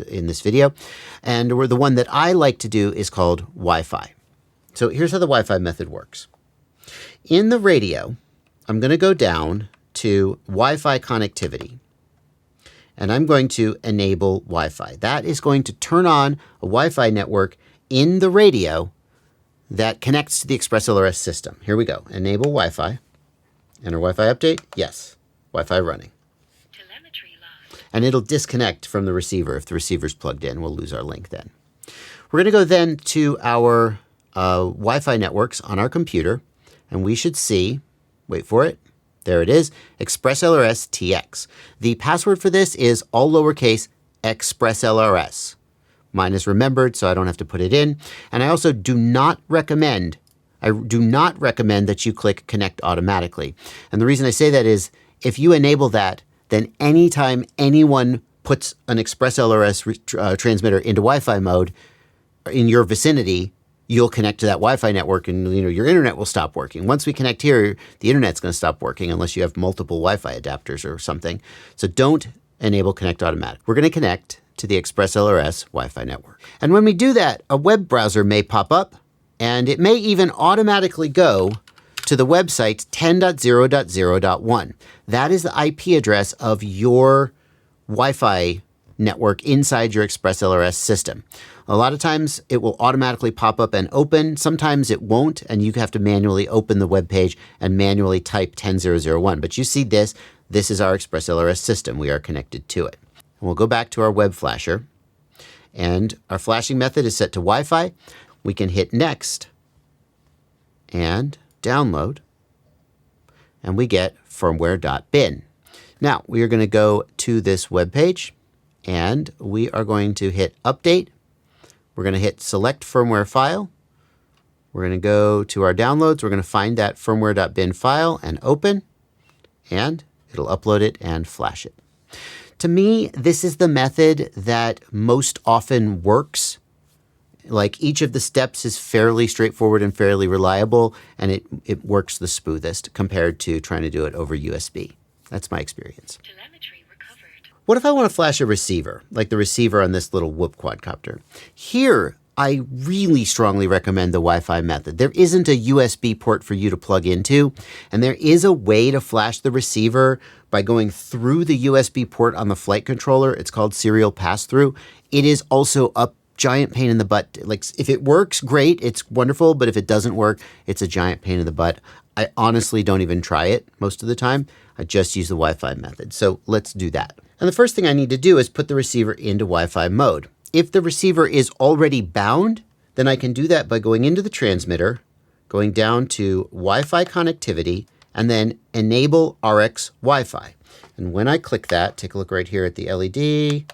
in this video. And the one that I like to do is called Wi-Fi. So here's how the Wi-Fi method works. In the radio, I'm going to go down to Wi-Fi connectivity, and I'm going to enable Wi-Fi. That is going to turn on a Wi-Fi network in the radio that connects to the ExpressLRS system. Here we go. Enable Wi-Fi. Enter Wi-Fi update. Yes. Wi-Fi running. Telemetry lost. And it'll disconnect from the receiver. If the receiver's plugged in, we'll lose our link then. We're going to go then to our Wi-Fi networks on our computer, and we should see, wait for it, there it is, ExpressLRS TX. The password for this is all lowercase ExpressLRS. Mine is remembered, so I don't have to put it in. And I also do not recommend that you click connect automatically. And the reason I say that is if you enable that, then anytime anyone puts an ExpressLRS transmitter into Wi-Fi mode in your vicinity, you'll connect to that Wi-Fi network, and your internet will stop working. Once we connect here, the internet's going to stop working unless you have multiple Wi-Fi adapters or something. So don't enable connect automatic. We're going to connect to the ExpressLRS Wi-Fi network. And when we do that, a web browser may pop up, and it may even automatically go to the website 10.0.0.1. That is the IP address of your Wi-Fi network inside your ExpressLRS system. A lot of times it will automatically pop up and open. Sometimes it won't, and you have to manually open the web page and manually type 10.0.0.1. But you see this. This is our ExpressLRS system. We are connected to it. And we'll go back to our web flasher, and our flashing method is set to Wi-Fi. We can hit next and download, and we get firmware.bin. Now we are going to go to this web page, and we are going to hit update. We're going to hit select firmware file. We're going to go to our downloads. We're going to find that firmware.bin file and open, and it'll upload it and flash it. To me, this is the method that most often works. Like each of the steps is fairly straightforward and fairly reliable, and it works the smoothest compared to trying to do it over USB. That's my experience. Telemetry recovered. What if I want to flash a receiver, like the receiver on this little Whoop quadcopter? Here, I really strongly recommend the Wi-Fi method. There isn't a USB port for you to plug into, and there is a way to flash the receiver by going through the USB port on the flight controller. It's called serial pass-through. It is also a giant pain in the butt. Like, if it works, great, it's wonderful, but if it doesn't work, it's a giant pain in the butt. I honestly don't even try it most of the time. I just use the Wi-Fi method. So let's do that. And the first thing I need to do is put the receiver into Wi-Fi mode. If the receiver is already bound, then I can do that by going into the transmitter, going down to Wi-Fi connectivity, and then enable RX Wi-Fi. And when I click that, take a look right here at the LED,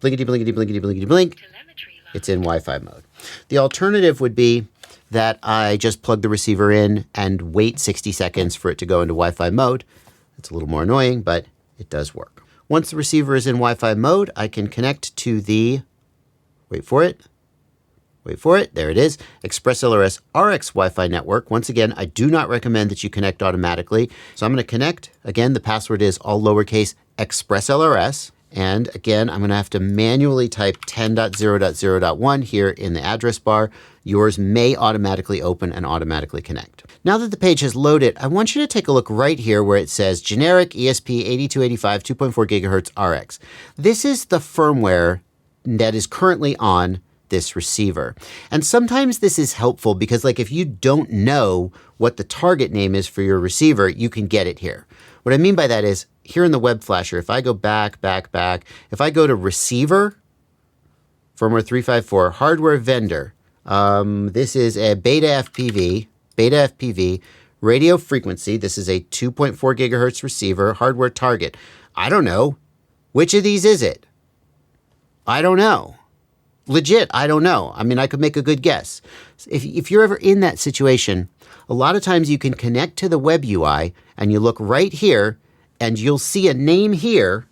blinkety, blinkety, blinkety, blinkety, blink, Telemetry lost. it's in Wi-Fi mode. The alternative would be that I just plug the receiver in and wait 60 seconds for it to go into Wi-Fi mode. It's a little more annoying, but it does work. Once the receiver is in Wi-Fi mode, I can connect to the, wait for it, there it is, ExpressLRS RX Wi-Fi network. Once again, I do not recommend that you connect automatically. So I'm going to connect. Again, the password is all lowercase ExpressLRS. And again, I'm going to have to manually type 10.0.0.1 here in the address bar. Yours may automatically open and automatically connect. Now that the page has loaded, I want you to take a look right here where it says generic ESP8285 2.4 GHz RX. This is the firmware that is currently on this receiver. And sometimes this is helpful because like if you don't know what the target name is for your receiver, you can get it here. What I mean by that is here in the web flasher, if I go back, if I go to receiver, firmware 354, hardware vendor, this is a beta FPV, radio frequency. This is a 2.4 gigahertz receiver, hardware target. I don't know. Which of these is it? I don't know. Legit, I don't know. I mean, I could make a good guess. If you're ever in that situation, a lot of times you can connect to the web UI and you look right here and you'll see a name here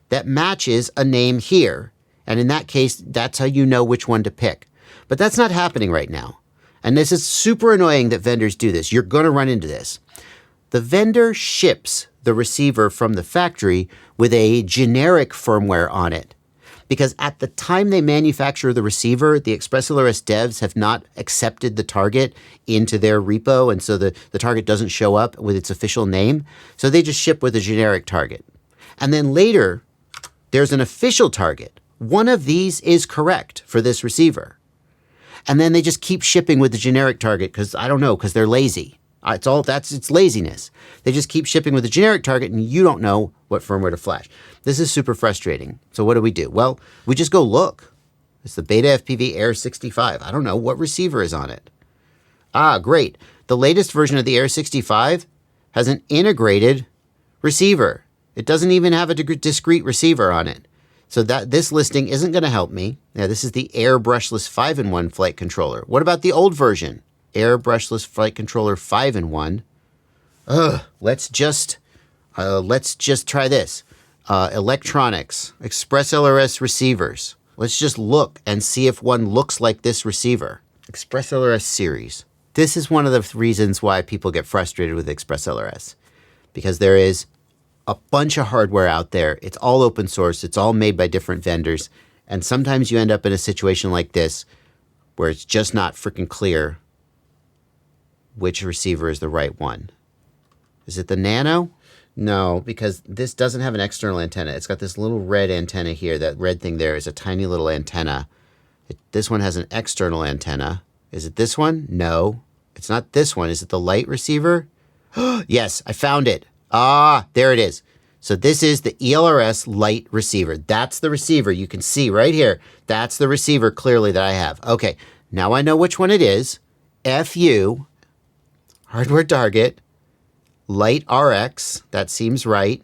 that matches a name here. And in that case, that's how you know which one to pick. But that's not happening right now. And this is super annoying that vendors do this. You're going to run into this. The vendor ships the receiver from the factory with a generic firmware on it. Because at the time they manufacture the receiver, the ExpressLRS devs have not accepted the target into their repo, and so the target doesn't show up with its official name. So they just ship with a generic target. And then later, there's an official target. One of these is correct for this receiver. And then they just keep shipping with the generic target because, I don't know, because they're lazy. It's laziness. They just keep shipping with a generic target and you don't know what firmware to flash. This is super frustrating. So what do? Well, we just go look. It's the Beta FPV Air 65. I don't know what receiver is on it. Ah, great. The latest version of the Air 65 has an integrated receiver. It doesn't even have a discrete receiver on it. So this listing isn't going to help me. Now, this is the Air Brushless 5-in-1 flight controller. What about the old version? Air Brushless Flight Controller 5-in-1. Let's just try this. Electronics, ExpressLRS receivers. Let's just look and see if one looks like this receiver. ExpressLRS series. This is one of the reasons why people get frustrated with ExpressLRS. Because there is a bunch of hardware out there. It's all open source. It's all made by different vendors. And sometimes you end up in a situation like this where it's just not freaking clear which receiver is the right one. Is it the Nano? No, because this doesn't have an external antenna. It's got this little red antenna here. That red thing there is a tiny little antenna. This one has an external antenna. Is it this one? No, it's not this one. Is it the light receiver? Yes, I found it. Ah, there it is. So this is the ELRS light receiver. That's the receiver. You can see right here. That's the receiver clearly that I have. Okay, now I know which one it is. FU. Hardware target, light RX, that seems right.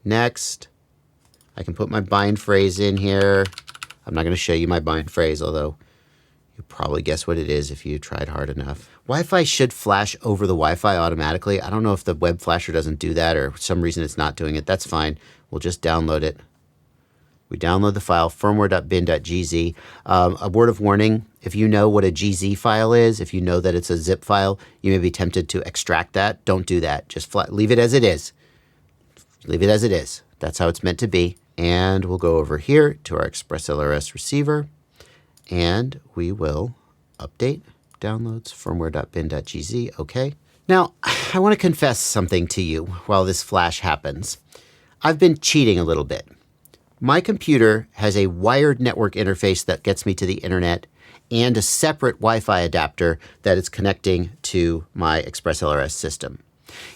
Next, I can put my bind phrase in here. I'm not going to show you my bind phrase, although you probably guess what it is if you tried hard enough. Wi-Fi should flash over the Wi-Fi automatically. I don't know if the web flasher doesn't do that or for some reason it's not doing it. That's fine. We'll just download it. We download the file, firmware.bin.gz. A word of warning, if you know what a GZ file is, if you know that it's a zip file, you may be tempted to extract that. Don't do that. Just leave it as it is. Leave it as it is. That's how it's meant to be. And we'll go over here to our ExpressLRS receiver, and we will update downloads, firmware.bin.gz. Okay. Now, I want to confess something to you while this flash happens. I've been cheating a little bit. My computer has a wired network interface that gets me to the internet and a separate Wi-Fi adapter that is connecting to my ExpressLRS system.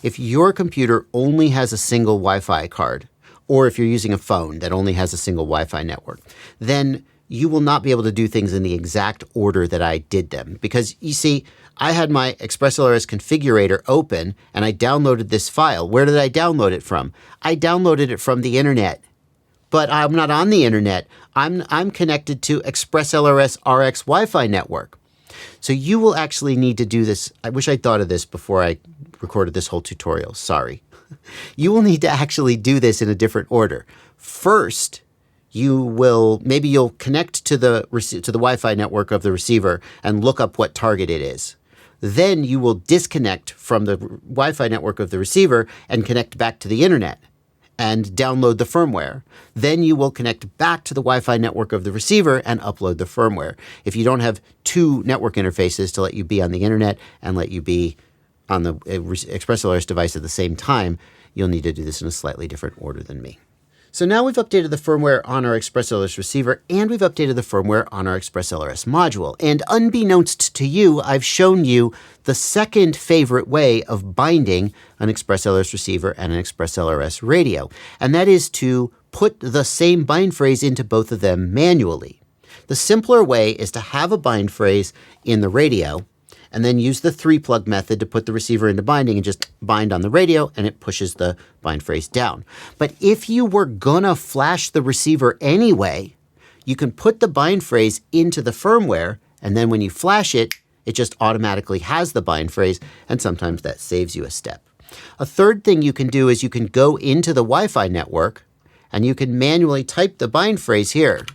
If your computer only has a single Wi-Fi card, or if you're using a phone that only has a single Wi-Fi network, then you will not be able to do things in the exact order that I did them. Because you see, I had my ExpressLRS configurator open and I downloaded this file. Where did I download it from? I downloaded it from the internet. But I'm not on the internet. I'm connected to ExpressLRS RX Wi-Fi network. So you will actually need to do this. I wish I'd thought of this before I recorded this whole tutorial. Sorry. You will need to actually do this in a different order. First, maybe you'll connect to the Wi-Fi network of the receiver and look up what target it is. Then you will disconnect from the Wi-Fi network of the receiver and connect back to the internet and download the firmware. Then you will connect back to the Wi-Fi network of the receiver and upload the firmware. If you don't have two network interfaces to let you be on the internet and let you be on the ExpressLRS device at the same time, you'll need to do this in a slightly different order than me. So now we've updated the firmware on our ExpressLRS receiver, and we've updated the firmware on our ExpressLRS module. And unbeknownst to you, I've shown you the second favorite way of binding an ExpressLRS receiver and an ExpressLRS radio, and that is to put the same bind phrase into both of them manually. The simpler way is to have a bind phrase in the radio, and then use the 3-plug method to put the receiver into binding and just bind on the radio, and it pushes the bind phrase down. But if you were gonna flash the receiver anyway, you can put the bind phrase into the firmware, and then when you flash it, it just automatically has the bind phrase, and sometimes that saves you a step. A third thing you can do is you can go into the Wi-Fi network, and you can manually type the bind phrase here.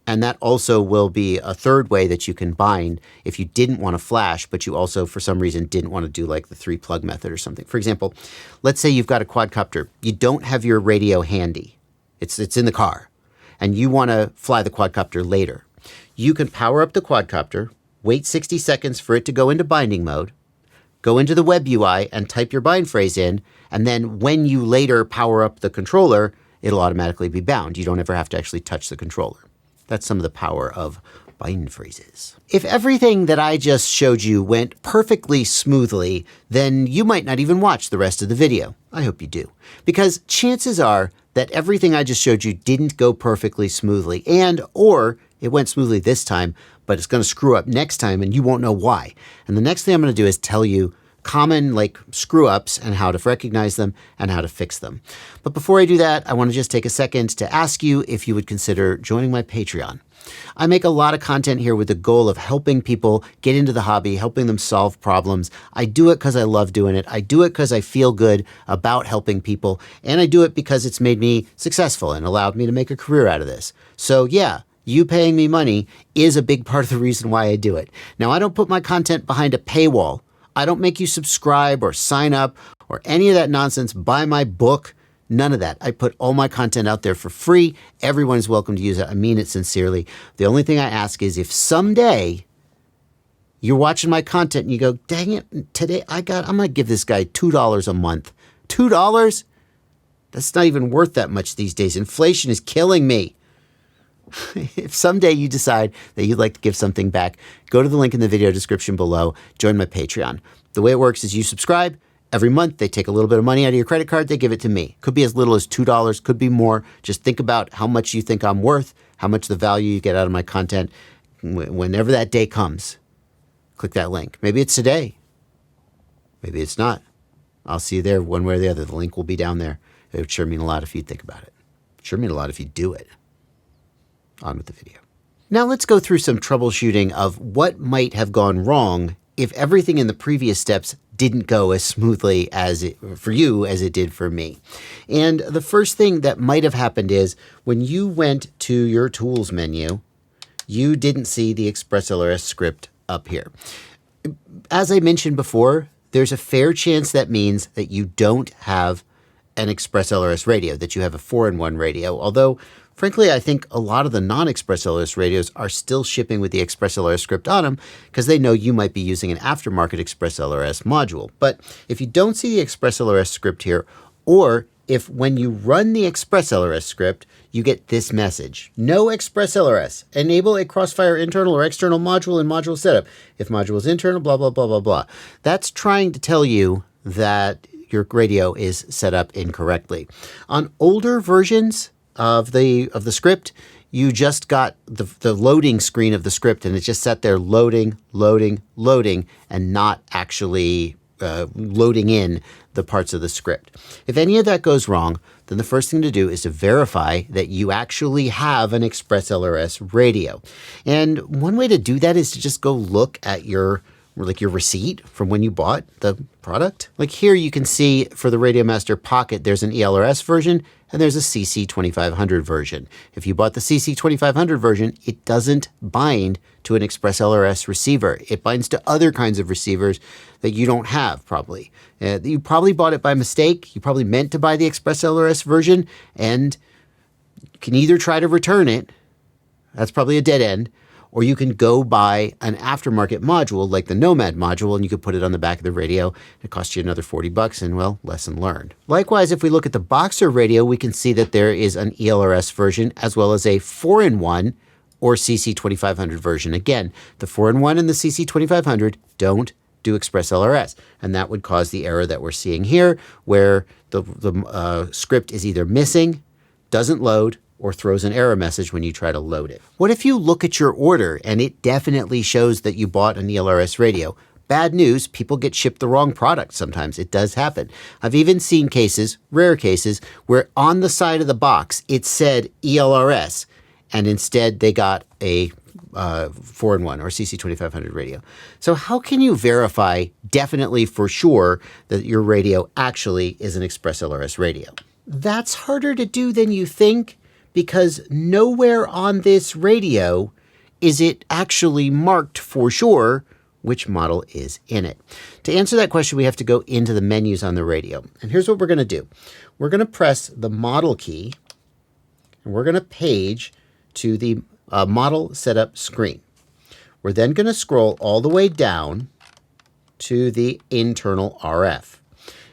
And that also will be a third way that you can bind if you didn't want to flash, but you also, for some reason, didn't want to do like the 3-plug method or something. For example, let's say you've got a quadcopter. You don't have your radio handy. It's in the car. And you want to fly the quadcopter later. You can power up the quadcopter, wait 60 seconds for it to go into binding mode, go into the webui and type your bind phrase in, and then when you later power up the controller, it'll automatically be bound. You don't ever have to actually touch the controller. That's some of the power of bind phrases. If everything that I just showed you went perfectly smoothly, then you might not even watch the rest of the video. I hope you do. Because chances are that everything I just showed you didn't go perfectly smoothly, or it went smoothly this time, but it's going to screw up next time and you won't know why. And the next thing I'm going to do is tell you common screw-ups and how to recognize them and how to fix them. But before I do that, I want to just take a second to ask you if you would consider joining my Patreon. I make a lot of content here with the goal of helping people get into the hobby, helping them solve problems. I do it because I love doing it. I do it because I feel good about helping people, and I do it because it's made me successful and allowed me to make a career out of this. So yeah, you paying me money is a big part of the reason why I do it. Now, I don't put my content behind a paywall. I don't make you subscribe or sign up or any of that nonsense, buy my book, none of that. I put all my content out there for free. Everyone is welcome to use it. I mean it sincerely. The only thing I ask is if someday you're watching my content and you go, dang it, today I'm going to give this guy $2 a month. $2? That's not even worth that much these days. Inflation is killing me. If someday you decide that you'd like to give something back, go to the link in the video description below, join my Patreon. The way it works is you subscribe. Every month, they take a little bit of money out of your credit card, they give it to me. Could be as little as $2, could be more. Just think about how much you think I'm worth, how much the value you get out of my content. Whenever that day comes, click that link. Maybe it's today. Maybe it's not. I'll see you there one way or the other. The link will be down there. It would sure mean a lot if you think about it. It would sure mean a lot if you do it. On with the video. Now let's go through some troubleshooting of what might have gone wrong if everything in the previous steps didn't go as smoothly for you as it did for me. And the first thing that might have happened is when you went to your tools menu, you didn't see the ExpressLRS script up here. As I mentioned before, there's a fair chance that means that you don't have an ExpressLRS radio, that you have a 4-in-1 radio, although frankly, I think a lot of the non-ExpressLRS radios are still shipping with the ExpressLRS script on them because they know you might be using an aftermarket ExpressLRS module. But if you don't see the ExpressLRS script here, or if when you run the ExpressLRS script, you get this message: no ExpressLRS. Enable a Crossfire internal or external module in module setup. If module is internal, blah, blah, blah, blah, blah. That's trying to tell you that your radio is set up incorrectly. On older versions of the script, you just got the loading screen of the script, and it just sat there loading, and not actually loading in the parts of the script. If any of that goes wrong, then the first thing to do is to verify that you actually have an ExpressLRS radio. And one way to do that is to just go look at your receipt from when you bought the product. Like here you can see for the Radiomaster Pocket, there's an ELRS version and there's a CC2500 version. If you bought the CC2500 version, it doesn't bind to an ExpressLRS receiver. It binds to other kinds of receivers that you don't have probably. You probably bought it by mistake. You probably meant to buy the ExpressLRS version, and you can either try to return it. That's probably a dead end. Or you can go buy an aftermarket module like the Nomad module, and you could put it on the back of the radio. It costs you another $40 and, well, lesson learned. Likewise, if we look at the Boxer radio, we can see that there is an ELRS version as well as a 4-in-1 or CC2500 version. Again, the 4-in-1 and the CC2500 don't do ExpressLRS, and that would cause the error that we're seeing here where the script is either missing, doesn't load, or throws an error message when you try to load it. What if you look at your order and it definitely shows that you bought an ELRS radio? Bad news, people get shipped the wrong product sometimes. It does happen. I've even seen cases, rare cases, where on the side of the box it said ELRS, and instead they got a 4-in-1 or CC2500 radio. So how can you verify definitely for sure that your radio actually is an ExpressLRS radio? That's harder to do than you think, because nowhere on this radio is it actually marked for sure which model is in it. To answer that question, we have to go into the menus on the radio. And here's what we're going to do. We're going to press the model key, and we're going to page to the model setup screen. We're then going to scroll all the way down to the internal RF.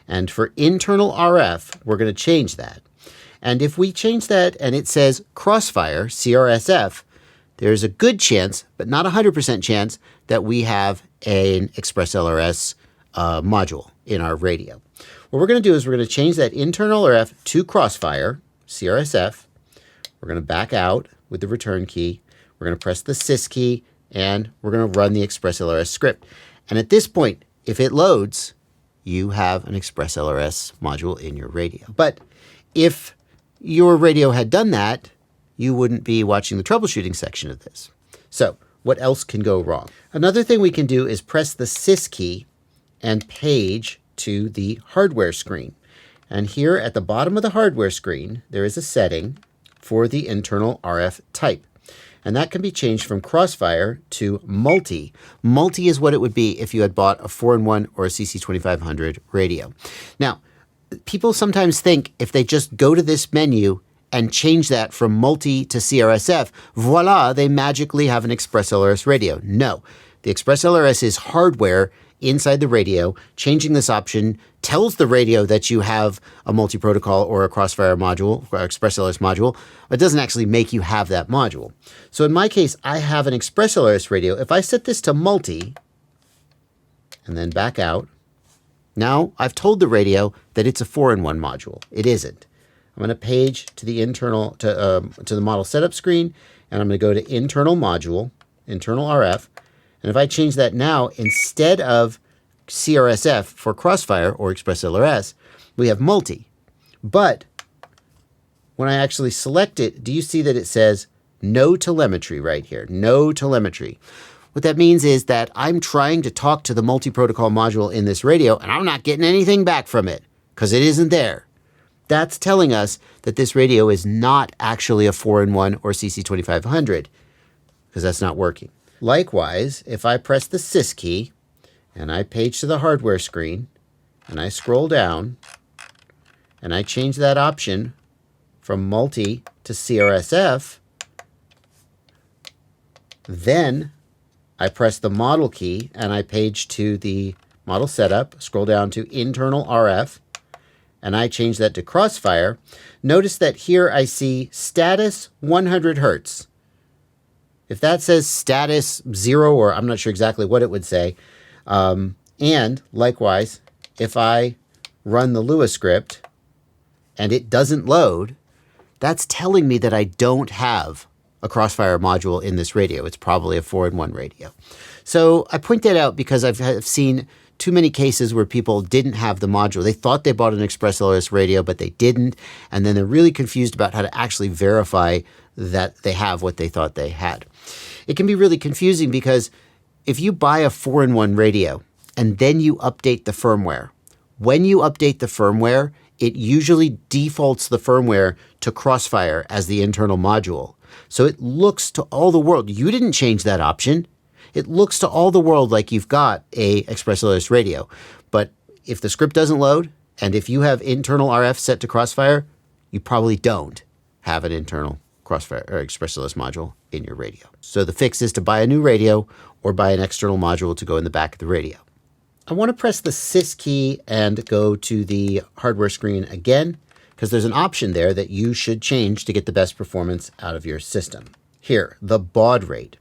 And for internal RF, we're going to change that. And if we change that and it says Crossfire, CRSF, there's a good chance, but not a 100% chance, that we have an ExpressLRS module in our radio. What we're going to do is we're going to change that internal RF to Crossfire, CRSF. We're going to back out with the return key. We're going to press the sys key, and we're going to run the ExpressLRS script. And at this point, if it loads, you have an ExpressLRS module in your radio. But if your radio had done that, you wouldn't be watching the troubleshooting section of this. So what else can go wrong? Another thing we can do is press the sys key and page to the hardware screen. And here at the bottom of the hardware screen, there is a setting for the internal RF type. And that can be changed from Crossfire to Multi. Multi is what it would be if you had bought a 4-in-1 or a CC2500 radio. Now, people sometimes think if they just go to this menu and change that from multi to CRSF, voila, they magically have an ExpressLRS radio. No, the ExpressLRS is hardware inside the radio. Changing this option tells the radio that you have a multi-protocol or a Crossfire module, or ExpressLRS module. It doesn't actually make you have that module. So in my case, I have an ExpressLRS radio. If I set this to multi and then back out, now I've told the radio that it's a 4-in-1 module. It isn't. I'm going to page to the internal to the model setup screen, and I'm going to go to internal module, internal RF. And if I change that now, instead of CRSF for Crossfire or ExpressLRS, we have multi. But when I actually select it, do you see that it says no telemetry right here? No telemetry. What that means is that I'm trying to talk to the multi-protocol module in this radio, and I'm not getting anything back from it because it isn't there. That's telling us that this radio is not actually a 4-in-1 or CC2500 because that's not working. Likewise, if I press the sys key and I page to the hardware screen and I scroll down and I change that option from multi to CRSF, then I press the model key and I page to the model setup, scroll down to internal RF, and I change that to Crossfire. Notice that here I see status 100 Hertz. If that says status 0, or I'm not sure exactly what it would say, and likewise, if I run the Lua script and it doesn't load, that's telling me that I don't have a Crossfire module in this radio. It's probably a 4-in-1 radio. So I point that out because I've seen too many cases where people didn't have the module. They thought they bought an ExpressLRS radio, but they didn't. And then they're really confused about how to actually verify that they have what they thought they had. It can be really confusing because if you buy a 4-in-1 radio and then you update the firmware, when you update the firmware, it usually defaults the firmware to Crossfire as the internal module. So it looks to all the world. You didn't change that option. It looks to all the world like you've got a ExpressLRS radio. But if the script doesn't load, and if you have internal RF set to Crossfire, you probably don't have an internal Crossfire or ExpressLRS module in your radio. So the fix is to buy a new radio or buy an external module to go in the back of the radio. I want to press the sys key and go to the hardware screen again, because there's an option there that you should change to get the best performance out of your system. Here, the baud rate.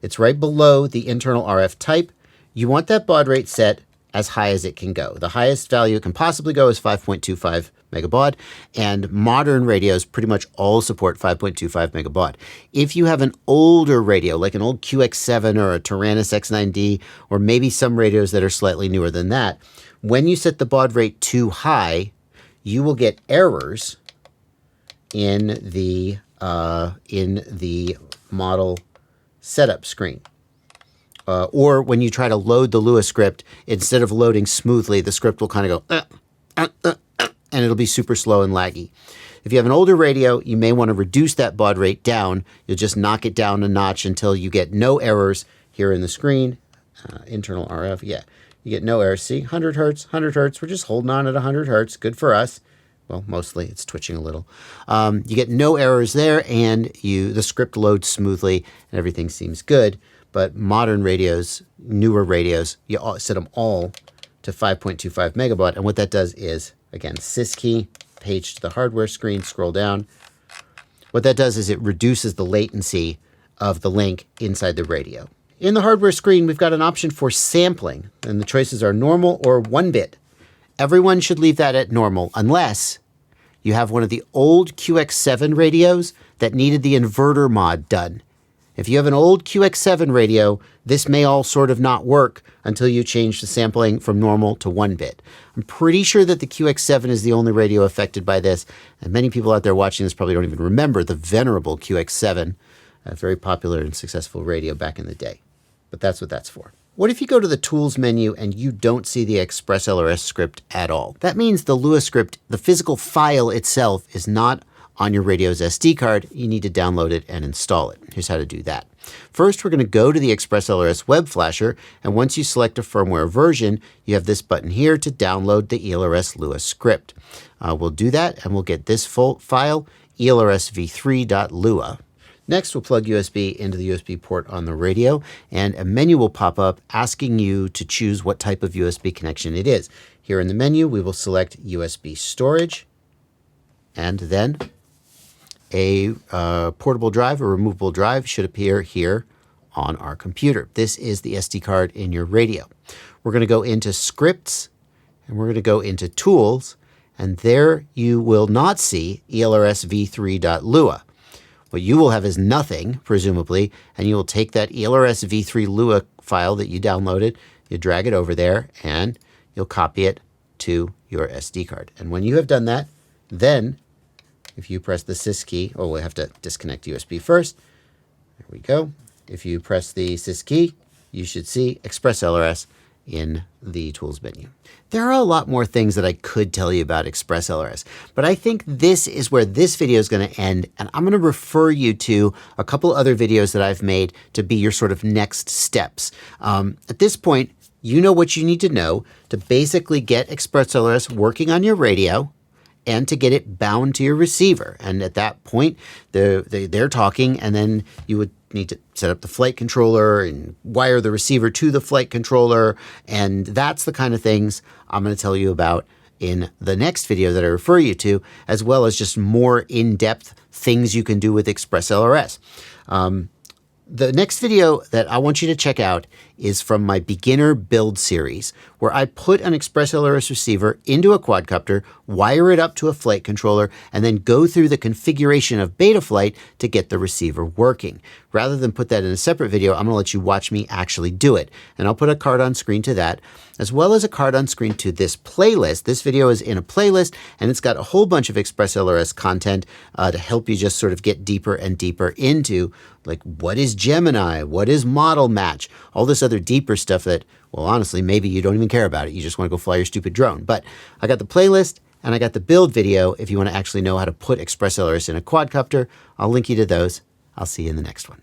It's right below the internal RF type. You want that baud rate set as high as it can go. The highest value it can possibly go is 5.25 megabaud, and modern radios pretty much all support 5.25 megabaud. If you have an older radio, like an old QX7 or a Taranis X9D, or maybe some radios that are slightly newer than that, when you set the baud rate too high, you will get errors in the model setup screen. Or when you try to load the Lua script, instead of loading smoothly, the script will kind of go, and it'll be super slow and laggy. If you have an older radio, you may want to reduce that baud rate down. You'll just knock it down a notch until you get no errors here in the screen. Internal RF, yeah. You get no errors. See, 100 hertz, 100 hertz. We're just holding on at 100 hertz. Good for us. Well, mostly it's twitching a little. You get no errors there, and the script loads smoothly, and everything seems good. But modern radios, newer radios, you set them all to 5.25 megabaud. And what that does is, again, sys key, page to the hardware screen, scroll down. What that does is it reduces the latency of the link inside the radio. In the hardware screen, we've got an option for sampling, and the choices are normal or 1-bit. Everyone should leave that at normal, unless you have one of the old QX7 radios that needed the inverter mod done. If you have an old QX7 radio, this may all sort of not work until you change the sampling from normal to 1-bit. I'm pretty sure that the QX7 is the only radio affected by this, and many people out there watching this probably don't even remember the venerable QX7, a very popular and successful radio back in the day. But that's what that's for. What if you go to the Tools menu and you don't see the ExpressLRS script at all? That means the Lua script, the physical file itself, is not on your radio's SD card. You need to download it and install it. Here's how to do that. First, we're going to go to the ExpressLRS web flasher, and once you select a firmware version, you have this button here to download the ELRS Lua script. We'll do that, and we'll get this full file, elrsv3.lua. Next, we'll plug USB into the USB port on the radio, and a menu will pop up asking you to choose what type of USB connection it is. Here in the menu, we will select USB storage, and then a portable drive or removable drive should appear here on our computer. This is the SD card in your radio. We're going to go into Scripts, and we're going to go into Tools, and there you will not see elrsv3.lua. What you will have is nothing, presumably, and you will take that ELRS v3 Lua file that you downloaded, you drag it over there, and you'll copy it to your SD card. And when you have done that, then if you press the sys key, we'll have to disconnect USB first. There we go. If you press the sys key, you should see ExpressLRS in the Tools menu. There are a lot more things that I could tell you about ExpressLRS, but I think this is where this video is going to end, and I'm going to refer you to a couple other videos that I've made to be your sort of next steps. At this point, you know what you need to know to basically get ExpressLRS working on your radio and to get it bound to your receiver. And at that point, they're talking, and then you would need to set up the flight controller and wire the receiver to the flight controller. And that's the kind of things I'm going to tell you about in the next video that I refer you to, as well as just more in-depth things you can do with ExpressLRS. The next video that I want you to check out is from my beginner build series, where I put an ExpressLRS receiver into a quadcopter, wire it up to a flight controller, and then go through the configuration of Betaflight to get the receiver working. Rather than put that in a separate video, I'm going to let you watch me actually do it. And I'll put a card on screen to that, as well as a card on screen to this playlist. This video is in a playlist, and it's got a whole bunch of ExpressLRS content to help you just sort of get deeper and deeper into, like, what is Gemini? What is model match? All this other deeper stuff that, well, honestly, maybe you don't even care about it. You just want to go fly your stupid drone. But I got the playlist and I got the build video if you want to actually know how to put ExpressLRS in a quadcopter. I'll link you to those. I'll see you in the next one.